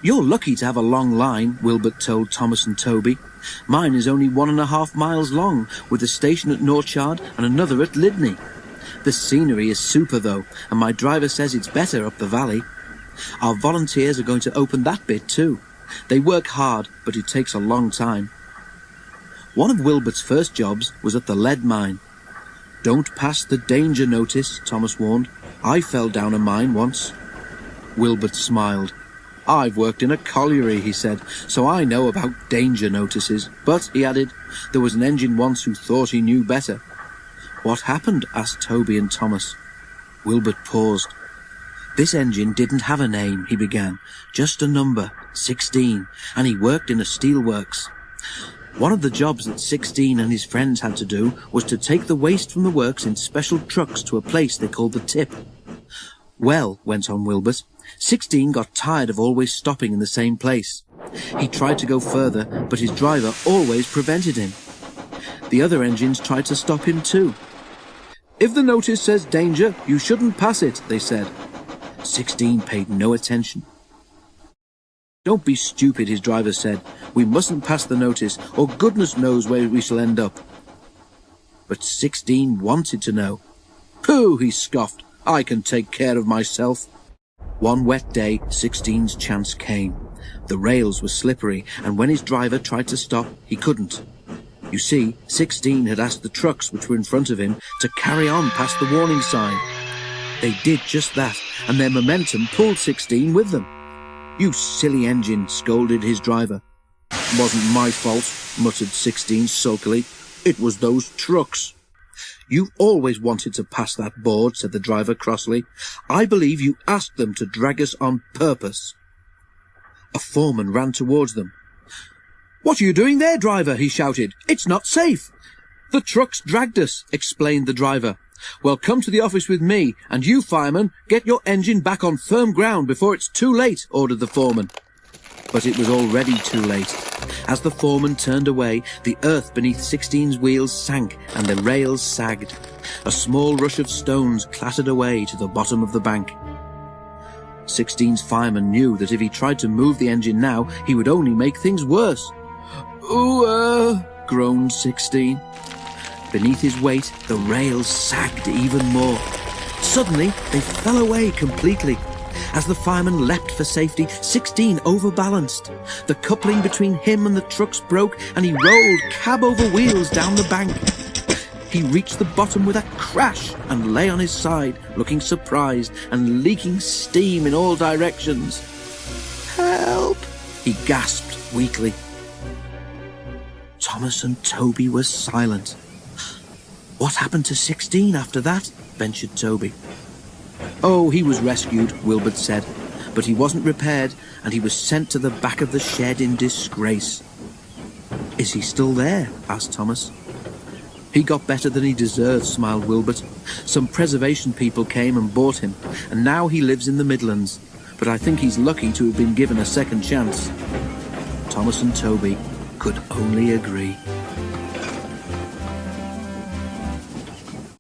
"You're lucky to have a long line," Wilbert told Thomas and Toby. "Mine is only 1.5 miles long, with a station at Norchard and another at Lydney. The scenery is super, though, and my driver says it's better up the valley. Our volunteers are going to open that bit too. They work hard, but it takes a long time." One of Wilbert's first jobs was at the lead mine. "Don't pass the danger notice," Thomas warned. "I fell down a mine once." Wilbert smiled. "I've worked in a colliery," he said, "so I know about danger notices. But," he added, "there was an engine once who thought he knew better." "What happened?" asked Toby and Thomas. Wilbert paused. "This engine didn't have a name," he began. "Just a number, 16, and he worked in a steelworks. One of the jobs that 16 and his friends had to do was to take the waste from the works in special trucks to a place they called the tip. Well," went on Wilbert, 16 got tired of always stopping in the same place. He tried to go further, but his driver always prevented him. The other engines tried to stop him too. "If the notice says danger, you shouldn't pass it," they said. 16 paid no attention. "Don't be stupid," his driver said. "We mustn't pass the notice, or goodness knows where we shall end up." But 16 wanted to know. "Pooh," he scoffed, "I can take care of myself." One wet day, 16's chance came. The rails were slippery, and when his driver tried to stop, he couldn't. You see, 16 had asked the trucks which were in front of him to carry on past the warning sign. They did just that, and their momentum pulled 16 with them. "You silly engine," scolded his driver. "Wasn't my fault," muttered 16 sulkily. "It was those trucks." "You always wanted to pass that board," said the driver crossly. "I believe you asked them to drag us on purpose." A foreman ran towards them. "What are you doing there, driver?" he shouted. "It's not safe." "The trucks dragged us," explained the driver. "Well, come to the office with me, and you, fireman, get your engine back on firm ground before it's too late," ordered the foreman. But it was already too late. As the foreman turned away, the earth beneath 16's wheels sank and the rails sagged. A small rush of stones clattered away to the bottom of the bank. 16's fireman knew that if he tried to move the engine now, he would only make things worse. "Ooh, groaned 16. Beneath his weight, the rails sagged even more. Suddenly, they fell away completely. As the fireman leapt for safety, 16 overbalanced. The coupling between him and the trucks broke, and he rolled cab over wheels down the bank. He reached the bottom with a crash and lay on his side, looking surprised and leaking steam in all directions. "Help!" he gasped weakly. Thomas and Toby were silent. "What happened to 16 after that?" ventured Toby. "Oh, he was rescued," Wilbert said, "but he wasn't repaired, and he was sent to the back of the shed in disgrace." "Is he still there?" asked Thomas. "He got better than he deserved," smiled Wilbert. "Some preservation people came and bought him, and now he lives in the Midlands. But I think he's lucky to have been given a second chance." Thomas and Toby could only agree.